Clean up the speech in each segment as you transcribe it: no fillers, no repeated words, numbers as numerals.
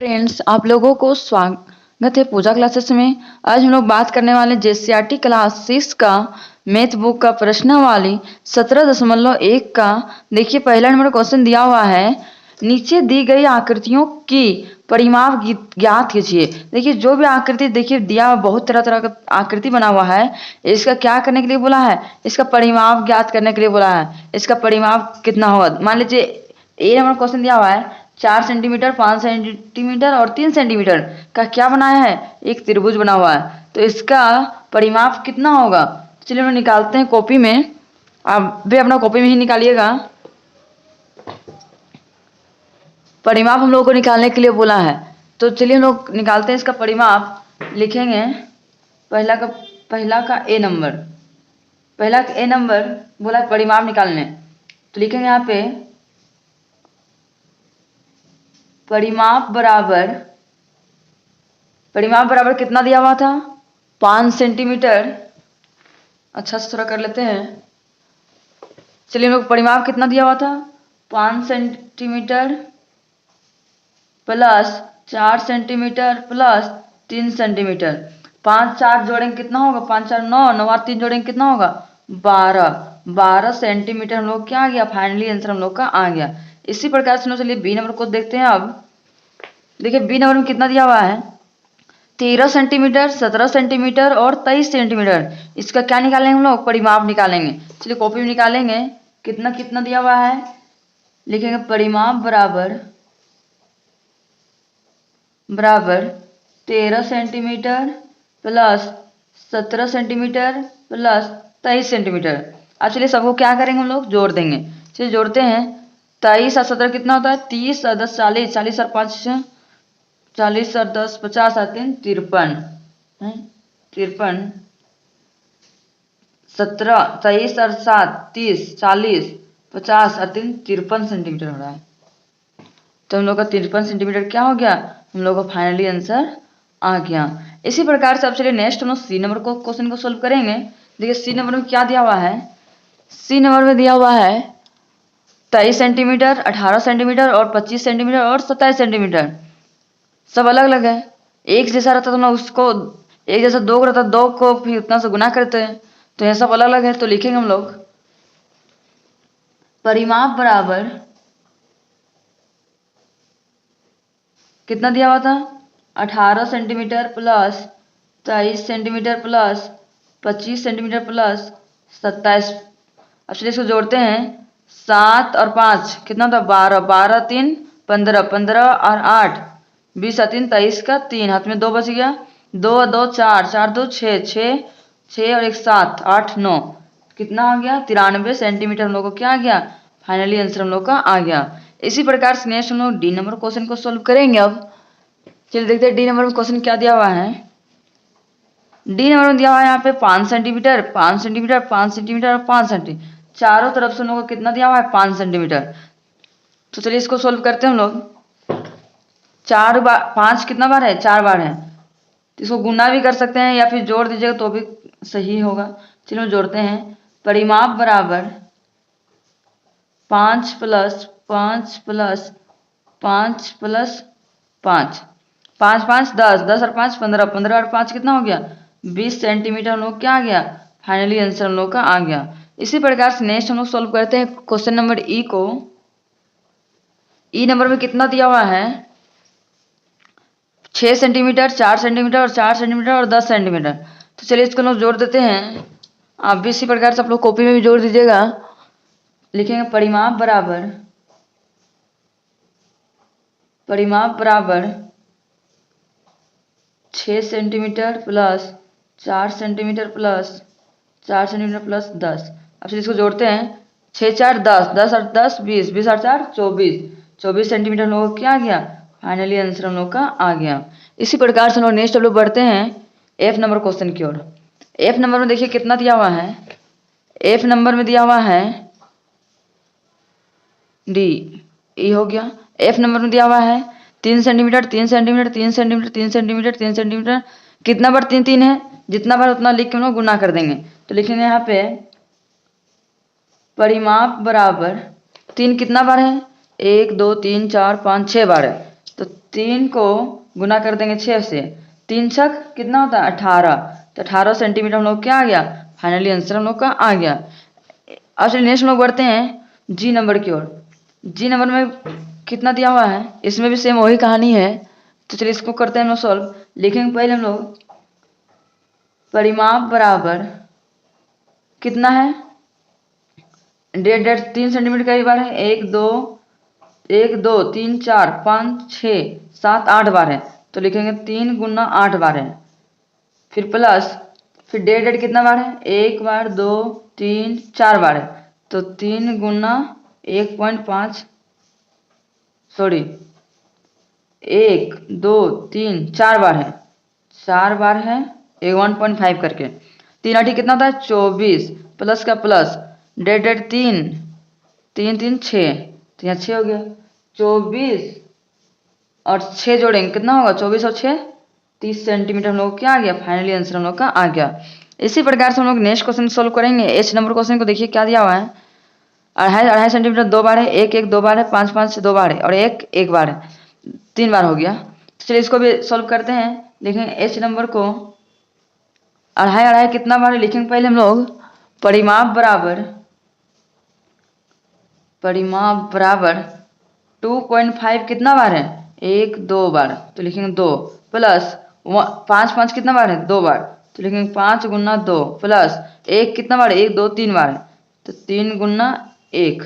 Friends, आप लोगों को स्वागत है पूजा क्लासेस में। आज हम लोग बात करने वाले जेसीईआरटी क्लास 6 का मैथ बुक का प्रश्नावली 17.1 का। देखिए, पहला नंबर क्वेश्चन दिया हुआ है, नीचे दी गई आकृतियों की परिमाप ज्ञात कीजिए। देखिए, जो भी आकृति देखिए दिया हुआ, बहुत तरह तरह का आकृति बना हुआ है। इसका क्या करने के लिए बोला है? इसका परिमाप ज्ञात करने के लिए बोला है। इसका परिमाप कितना होगा? मान लीजिए ए नंबर क्वेश्चन दिया हुआ है, 4 सेंटीमीटर, 5 सेंटीमीटर और 3 सेंटीमीटर का क्या बनाया है? एक त्रिभुज बना हुआ है। तो इसका परिमाप कितना होगा? चलिए हम निकालते हैं कॉपी में। आप भी अपना कॉपी में ही निकालिएगा। परिमाप हम लोगों को निकालने के लिए बोला है, तो चलिए हम लोग निकालते हैं इसका परिमाप। लिखेंगे पहला का ए नंबर, पहला का ए नंबर बोला परिमाप निकालने, तो लिखेंगे यहाँ पे परिमाप बराबर कितना दिया हुआ था? 5 सेंटीमीटर। अच्छा से थोड़ा कर लेते हैं। चलिए हम लोग परिमाप कितना दिया हुआ था? 5 centimetre plus 4 centimetre plus 3 centimetre. 5 4 जोड़ेंगे कितना होगा? 5 4 9, 9 और 3 जोड़ेंगे कितना होगा? 12 सेंटीमीटर हम लोग क्या आ गया? फाइनली आंसर हम लोग का आ गया। इसी प्रकार से चलिए बी नंबर को देखते हैं। अब देखिए बी नंबर में कितना दिया हुआ है? 13 सेंटीमीटर, 17 सेंटीमीटर और 23 सेंटीमीटर। इसका क्या निकालेंगे हम लोग? परिमाप निकालेंगे। चलिए कॉपी में निकालेंगे। कितना कितना दिया हुआ है? लिखेंगे परिमाप बराबर 13 centimetre plus 17 centimetre plus 23 centimetre. अब चलिए सबको क्या करेंगे हम लोग? जोड़ देंगे। चलिए जोड़ते हैं। 23 और 17 कितना होता है? 30 और 10 40, 40 और 5 40 और 10 50 और 3 53, 17 23 और 7 30 40 50 और 3 53 सेंटीमीटर हो रहा है। तो हम लोग का 53 सेंटीमीटर क्या हो गया? हम लोग का फाइनली आंसर आ गया। इसी प्रकार से अब चलिए नेक्स्ट हम लोग सी नंबर को क्वेश्चन को सोल्व करेंगे। देखिए सी नंबर में क्या दिया हुआ है? सी नंबर में दिया हुआ है 23 सेंटीमीटर, 18 सेंटीमीटर और 25 सेंटीमीटर और 27 सेंटीमीटर। सब अलग अलग है। एक जैसा रहता तो ना उसको, एक जैसा 2 रहता, 2 को फिर उतना से गुना करते हैं। तो यह सब अलग अलग है। तो लिखेंगे हम लोग परिमाप बराबर कितना दिया हुआ था? 18 centimetre plus 23 centimetre plus 25 centimetre plus 27। अब चलिए इसको जोड़ते हैं। 7 और 5 कितना था? 12, 12 3 15, 15 और 8 20 और 3 23 का 3, हाथ में 2 बच गया। 2 और 2 4, 4 2 6, 6 और 1 7, 8 9, कितना आ गया? 93 सेंटीमीटर हम लोग को क्या आ गया? फाइनली आंसर हम लोग का आ गया। इसी प्रकार से नेक्स्ट हम लोग डी नंबर क्वेश्चन को सोल्व करेंगे। अब चलिए देखते हैं डी नंबर में क्वेश्चन क्या दिया हुआ है। डी नंबर में दिया हुआ है यहाँ पे 5 सेंटीमीटर, 5 सेंटीमीटर, 5 सेंटीमीटर और 5 सेंटीमीटर। चारों तरफ से हम लोग को कितना दिया हुआ है? 5 सेंटीमीटर। तो चलिए इसको सोल्व करते हैं हम लोग। 4 बार 5 कितना बार है? 4 बार है। तो इसको गुना भी कर सकते हैं या फिर जोड़ दीजिएगा तो भी सही होगा। चलिए हम जोड़ते हैं। परिमाप बराबर 5 प्लस 5 प्लस 5 प्लस 5, 5 5 10, 10 और 5 15, 15 और 5 कितना हो गया? 20 सेंटीमीटर हम लोग क्या आ गया? फाइनली आंसर हम लोग का आ गया। इसी प्रकार से नेक्स्ट हम लोग सोल्व करते हैं क्वेश्चन नंबर ई को। ई नंबर में कितना दिया हुआ है? 6 सेंटीमीटर, 4 सेंटीमीटर और 4 सेंटीमीटर और 10 सेंटीमीटर। तो चलिए इसको लोग जोड़ देते हैं। आप भी इसी प्रकार से आप लोग कॉपी में भी जोड़ दीजिएगा। लिखेंगे परिमाप बराबर 6 centimetre plus 4 centimetre plus 4 centimetre plus 10। अब चलिए इसको जोड़ते हैं। 6 4 10, 10 और 10 20, 20 और 4 24, 24 सेंटीमीटर हम लोग को क्या आ गया? फाइनली आंसर हम लोग का आ गया। इसी प्रकार से हम लोग नेक्स्ट हम लोग बढ़ते हैं एफ नंबर क्वेश्चन की ओर। एफ नंबर में देखिए कितना दिया हुआ है? एफ नंबर में दिया हुआ है डी, ई हो गया। एफ नंबर में दिया हुआ है 3 centimetre, 3 centimetre, 3 centimetre, 3 centimetre, 3 centimetre. कितना बार 3 3 है? जितना बार उतना लिख के हम लोग गुना कर देंगे। तो लिखेंगे यहाँ पे परिमाप बराबर 3 कितना बार है? 1 2 3 4 5 6 बार है। तो 3 को गुना कर देंगे 6 से, 3 छक कितना होता है 18, तो 18 सेंटीमीटर हम लोग क्या आ गया, फाइनली आंसर हम लोग का आ गया। अब चलिए नेक्स्ट हम लोग बढ़ते हैं जी नंबर की ओर। जी नंबर में कितना दिया हुआ है, इसमें भी सेम वही कहानी है, तो चलिए इसको करते हैं हम लोग सॉल्व। लिखेंगे पहले हम लोग परिमाप बराबर कितना है, 3 सेंटीमीटर का बार है, 1 2 3 4 5 6 7 8 बार है, तो लिखेंगे 3 गुना 8 बार है। फिर प्लस, फिर 1.5 कितना बार है, 1 बार 2 3 4 बार है, तो 3 गुना 1.5 सॉरी 1 2 3 4 बार है, 4 बार है 1.5 करके, 3 8 कितना होता है 24, प्लस का प्लस 1.5 3 3 3 6, तो यहाँ 6 हो गया, 24 और 6 जोड़ेंगे कितना होगा 24 और 6 30 सेंटीमीटर हम लोग क्या आ गया, फाइनली आंसर हम लोग का आ गया। इसी प्रकार से हम लोग नेक्स्ट क्वेश्चन सोल्व करेंगे। एच नंबर क्वेश्चन को देखिए क्या दिया हुआ है, 2.5 सेंटीमीटर 2 बार है, 1 1 2 बार है, 5 5 2 बार है और 1 1 बार है, 3 बार हो गया। चलिए इसको भी सॉल्व करते हैं। देखेंगे एच नंबर को 2.5 कितना बार है, लिखेंगे पहले हम लोग परिमाप बराबर 2.5 कितना बार है, 1 2 बार, तो लिखेंगे 2 प्लस 5 5 कितना बार है 2 बार, तो लिखेंगे 5 गुना 2 प्लस 1 कितना बार है 1 2 3 बार है, तो 3 गुना 1।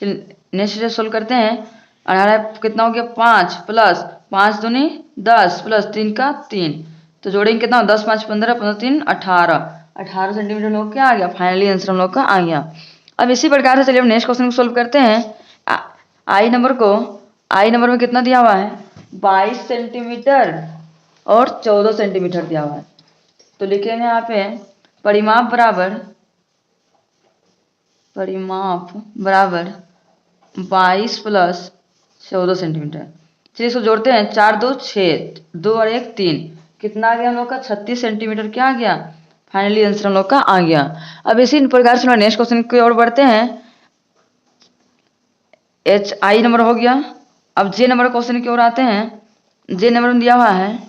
चलिए नेक्स्ट सोल्व करते हैं। 2.5 कितना हो गया 5 प्लस 5 दूनी 10 प्लस 3 का 3, तो जोड़ेंगे कितना 10 5 15 15 3 18 सेंटीमीटर हम लोग क्या आ गया, फाइनली आंसर हम लोग का आ गया। अब इसी प्रकार से चलिए हम नेक्स्ट क्वेश्चन को सोल्व करते हैं। आई नंबर में कितना दिया हुआ है 22 सेंटीमीटर और 14 सेंटीमीटर दिया हुआ है, तो लिखेंगे यहाँ पे परिमाप बराबर 22 प्लस 14 सेंटीमीटर। चलिए इसको जोड़ते हैं, 4 2 6 2 और 1 3, कितना आ गया हम लोग का 36 सेंटीमीटर क्या आ गया, फाइनली आंसर हम लोग का आ गया। अब इसी प्रकार से नेक्स्ट क्वेश्चन की ओर बढ़ते हैं। एच आई नंबर हो गया। अब जे नंबर क्वेश्चन की ओर आते हैं। जे नंबर में दिया हुआ है,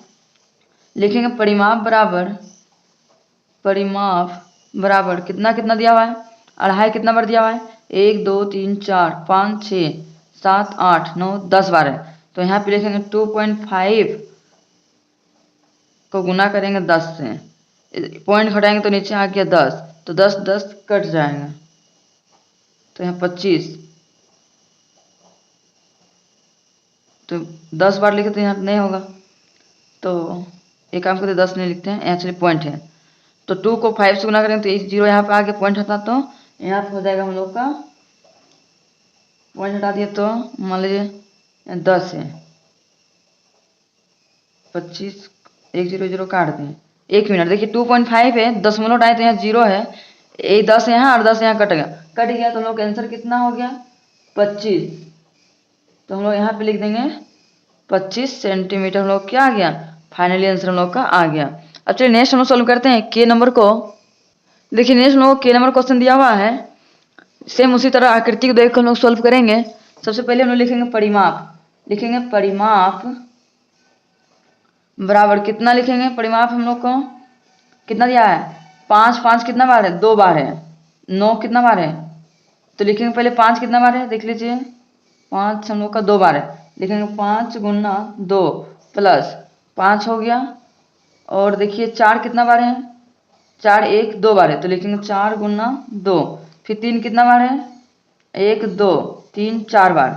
लिखेंगे परिमाप बराबर कितना कितना दिया हुआ है, 2.5 कितना बार दिया हुआ है 1 2 3 4 5 6 7 8 9 10 बार है, तो यहाँ पे लिखेंगे 2.5 को गुना करेंगे 10 से, पॉइंट घटाएंगे तो नीचे आ गया 10, तो 10 10 कट जाएगा, तो यहाँ 25, तो 10 बार लिखे तो यहाँ नहीं होगा, तो एक काम करते 10 नहीं लिखते हैं, यहाँ चलिए पॉइंट है, तो 2 को 5 से गुना करेंगे तो 0 यहाँ पे आगे पॉइंट हटा, तो यहाँ पे हो जाएगा हम लोग का पॉइंट हटा दिए तो मान लीजिए 10 है, 25 1 0 0 काट दें, 1 मिनट। देखिए 2.5 है, 10 हटाए तो यहाँ 0 है, 10 यहाँ और 10 यहाँ कट गया तो हम लोग का आंसर कितना हो गया 25, तो हम लोग यहाँ पे लिख देंगे 25 सेंटीमीटर हम लोग क्या आ गया, फाइनली आंसर हम लोग का आ गया। अब चलिए नेक्स्ट हम लोग सोल्व करते हैं के नंबर को। देखिए नेक्स्ट हम लोग के नंबर क्वेश्चन दिया हुआ है, सेम उसी तरह आकृति को देखकर हम लोग सोल्व करेंगे। सबसे पहले हम लोग लिखेंगे परिमाप बराबर कितना लिखेंगे, परिमाप हम लोग को कितना दिया है 5 5 कितना बार है 2 बार है, 9 कितना बार है, तो लिखेंगे पहले 5 कितना बार है देख लीजिए, 5 हम लोग का 2 बार है, लिखेंगे 5 गुना 2 प्लस 5 हो गया, और देखिए 4 कितना बार है 4 1 2 बार है, तो लिखेंगे 4 गुना 2, फिर 3 कितना बार है 1 2 3 4 बार,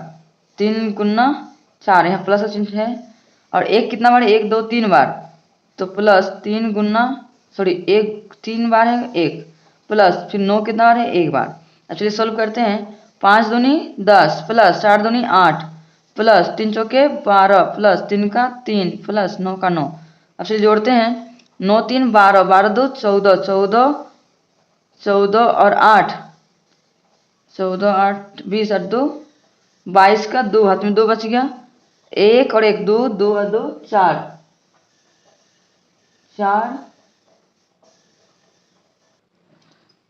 3 गुना 4 यहाँ प्लस का चिन्ह है, और 1 कितना बार है 1 2 3 बार, तो प्लस 3 गुना 1 3 बार है 1 प्लस फिर 9 कितना बार है 1 बार। चलिए सोल्व करते हैं, 5 दूनी 10 प्लस 4 दूनी 8 प्लस 3 चौके 12 प्लस 3 का 3 प्लस 9 का 9। अब चलिए जोड़ते हैं, 9 3 12 12 2 14 14 और 8 14 8 20 और 2 22 का 2 हाथ में 2 बच गया, 1 और 1 2 2 और 2 4 4,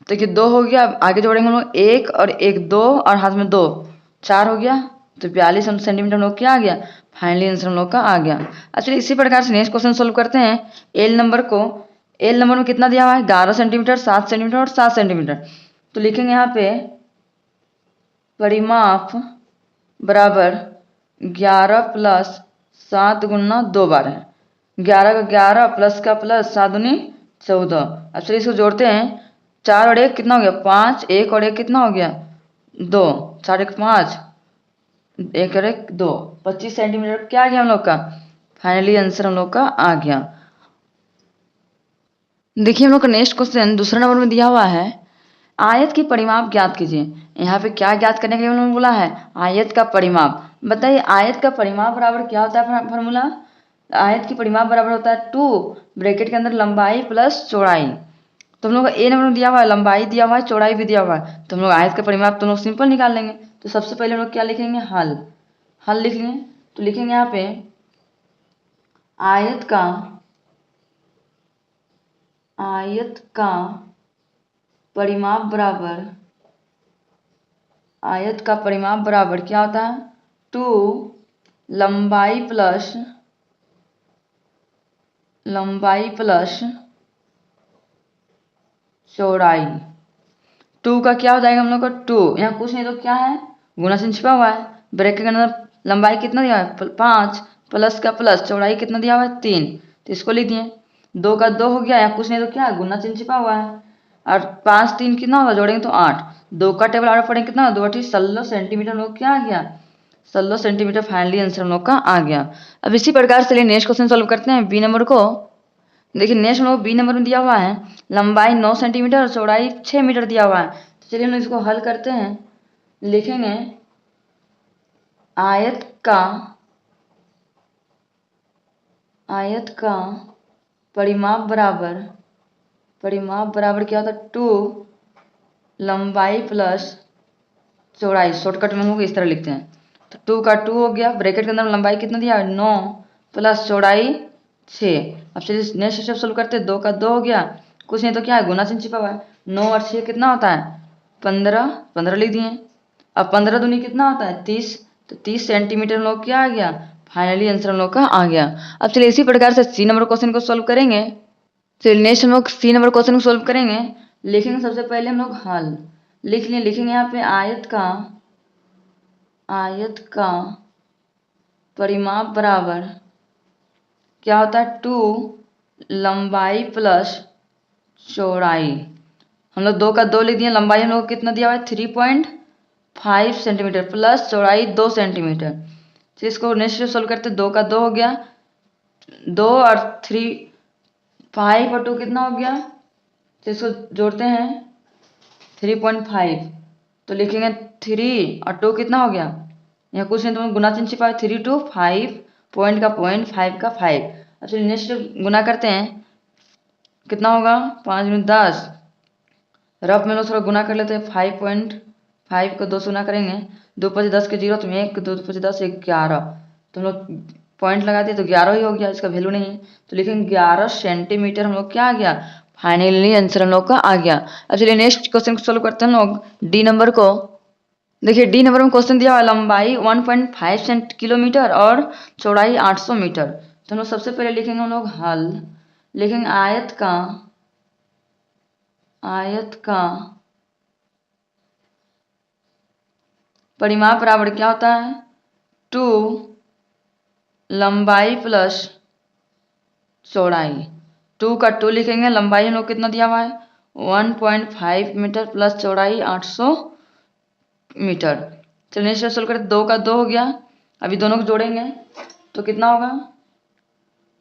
देखिए 2 हो गया। अब आगे जोड़ेंगे हम लोग 1 और 1 2 और हाथ में 2 4 हो गया, तो 42 सेंटीमीटर हम लोग क्या आ गया, फाइनली आंसर हम लोग का आ गया। अब चलिए इसी प्रकार से नेक्स्ट क्वेश्चन सोल्व करते हैं। एल नंबर में कितना दिया हुआ है, 11 सेंटीमीटर, 7 सेंटीमीटर और 7 सेंटीमीटर। तो लिखेंगे यहाँ पे परिमाप बराबर 11 प्लस 7 गुना 2 बार है, 11 का 11 प्लस का प्लस 7 दूनी 14। अब चलिए इसको जोड़ते हैं, 4 और 1 कितना हो गया 5, 1 और 1 कितना हो गया 2, 4 1 5, 1 और 1 2, 25 सेंटीमीटर क्या आ गया हम लोग का, फाइनली आंसर हम लोग का आ गया। देखिए हम लोग का नेक्स्ट क्वेश्चन दूसरा नंबर में दिया हुआ है, आयत की परिमाप ज्ञात कीजिए। यहाँ पे क्या ज्ञात करने के लिए उन्होंने बोला है, आयत का परिमाप। बताइए आयत का परिमाप बराबर क्या होता है फॉर्मूला, आयत की परिमाप बराबर होता है 2 ब्रैकेट के अंदर लंबाई प्लस चौड़ाई। तो हम लोग ए नंबर में दिया हुआ है, लंबाई दिया हुआ है, चौड़ाई भी दिया हुआ है, तो हम लोग आयत का परिमाप तो हम लोग सिंपल निकाल लेंगे। तो सबसे पहले हम लोग क्या लिखेंगे, हल लिख लेंगे। तो लिखेंगे यहाँ पे आयत का परिमाप बराबर क्या होता है, 2 लंबाई प्लस चौड़ाई। 2 का क्या हो जाएगा हम लोग का 2, यहाँ कुछ नहीं तो क्या है गुणा चिन्ह छिपा हुआ है, ब्रैकेट के अंदर लंबाई कितना दिया है 5 प्लस का प्लस चौड़ाई कितना दिया हुआ है 3, तो इसको लिख दिए। 2 का 2 हो गया, यहाँ कुछ नहीं तो क्या है गुणा चिन्ह छिपा हुआ है, और 5 3 कितना होगा जोड़ेंगे तो 8, 2 का टेबल आगे पड़ेंगे कितना 2 8 16 सेंटीमीटर हम लोग क्या आ गया 16 सेंटीमीटर, फाइनली आंसर हम लोग का आ गया। अब इसी प्रकार से नेक्स्ट क्वेश्चन सोल्व करते हैं बी नंबर को। देखिए नेक्स्ट हम लोग बी नंबर में दिया हुआ है, लंबाई 9 सेंटीमीटर और चौड़ाई 6 मीटर दिया हुआ है। तो चलिए हम लोग इसको हल करते हैं। लिखेंगे आयत का परिमाप बराबर क्या होता है 2 लंबाई प्लस चौड़ाई, शॉर्टकट में हम लोग इस तरह लिखते हैं। तो 2 का 2 हो गया, ब्रैकेट के अंदर लंबाई कितना दिया है 9 प्लस चौड़ाई 6। अब चलिए नेक्स्ट स्टेप सोल्व करते हैं। 2 का 2 हो गया, कुछ नहीं तो क्या है गुना चिन्ह छिपा हुआ है, 9 और 6 कितना होता है 15 लिख दिए। अब 15 दूनी कितना होता है 30, तो 30 सेंटीमीटर हम लोग क्या आ गया, फाइनली आंसर हम लोग का आ गया। अब चलिए इसी प्रकार से सी नंबर क्वेश्चन को सोल्व करेंगे। चलिए नेक्स्ट हम लोग सी नंबर क्वेश्चन को सोल्व करेंगे। लिखेंगे सबसे पहले हम लोग हल लिखेंगे यहाँ पे आयत का परिमाप बराबर क्या होता है 2 लंबाई प्लस चौड़ाई। हम लोग 2 का 2 लिख दिए, लंबाई हम लोग कितना दिया हुआ है 3.5 सेंटीमीटर प्लस चौड़ाई 2 सेंटीमीटर। तो इसको नेक्स्ट सोल्व करते 2 का 2 हो गया, 2 और 3 5 और 2 कितना हो गया, तो इसको जोड़ते हैं 3.5, तो लिखेंगे 3 और 2 कितना हो गया, यहाँ कुछ नहीं तो गुना चिन्ह छिपा है 3 2 5 पॉइंट का पॉइंट 5 का 5। अब चलिए नेक्स्ट गुना करते हैं, कितना होगा 5 में 10, रफ में लोग थोड़ा गुना कर लेते हैं, 5.5 को 2 से गुना करेंगे, 2 5 10 के 0, तो 1 2 5 10 11, तो हम लोग पॉइंट लगा दिए तो 11 ही हो गया, इसका वैल्यू नहीं है, तो लिखेंगे 11 सेंटीमीटर हम लोग क्या आ गया, फाइनली आंसर हम लोग का आ गया। अब चलिए नेक्स्ट क्वेश्चन को सोल्व करते हैं हम लोग डी नंबर को। देखिए डी नंबर में क्वेश्चन दिया हुआ है लंबाई 1.5 किलोमीटर और चौड़ाई 800 मीटर। तो हम लोग सबसे पहले लिखेंगे हम लोग हल लिखेंगे आयत का परिमाप बराबर क्या होता है 2 लंबाई प्लस चौड़ाई। 2 का 2 लिखेंगे, लंबाई हम लोग कितना दिया हुआ है 1.5 मीटर प्लस चौड़ाई 800 मीटर। चलिए नेक्स्ट सोल्व करते 2 का 2 हो गया, अभी दोनों को जोड़ेंगे तो कितना होगा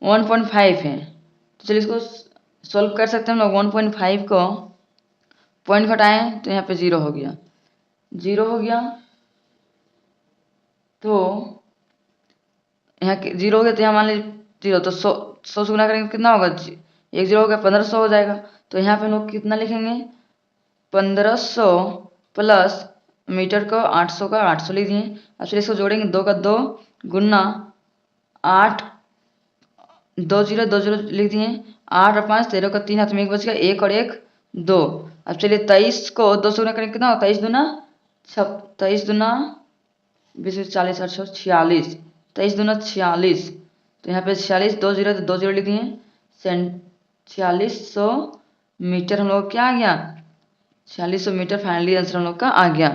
1.5 है, तो चलिए इसको सोल्व कर सकते हैं हम लोग। 1.5 को पॉइंट घटाएं तो यहाँ पे 0 हो गया, तो यहाँ 0 हो गया, तो यहाँ मान लीजिए 0, तो 100 से गुना करेंगे कितना होगा 1 0 हो गया 1500 हो जाएगा। तो यहाँ पे हम लोग कितना लिखेंगे 1500 प्लस मीटर को 800 का 800 लिख दिए। अब फिर इसको जोड़ेंगे 2 का 2 गुना 8 2 0 2 0 लिख दिए, 8 और 5 13 का 3 हाथ में 1 बच गया, 1 और 1 2। अब चलिए 23 को 2 से गुना करेंगे कितना होगा 23 दूना 20 40 846, 23 दूना 46, तो यहाँ पे 46 2 जीरो तो 2 जीरो लिख दिए। 4600 मीटर हम लोग क्या आ गया, 4600 मीटर फाइनली आंसर हम लोग का आ गया।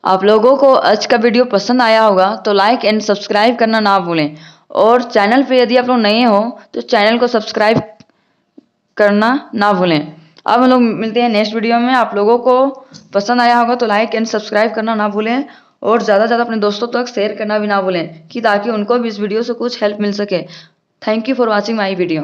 आप लोगों को आज का वीडियो पसंद आया होगा तो लाइक एंड सब्सक्राइब करना ना भूलें, और चैनल पे यदि आप लोग नए हो तो चैनल को सब्सक्राइब करना ना भूलें। अब हम लोग मिलते हैं नेक्स्ट वीडियो में। आप लोगों को पसंद आया होगा तो लाइक एंड सब्सक्राइब करना ना भूलें, और ज़्यादा से ज़्यादा अपने दोस्तों तक शेयर करना भी ना भूलें, कि ताकि उनको भी इस वीडियो से कुछ हेल्प मिल सके। Thank you for watching my video.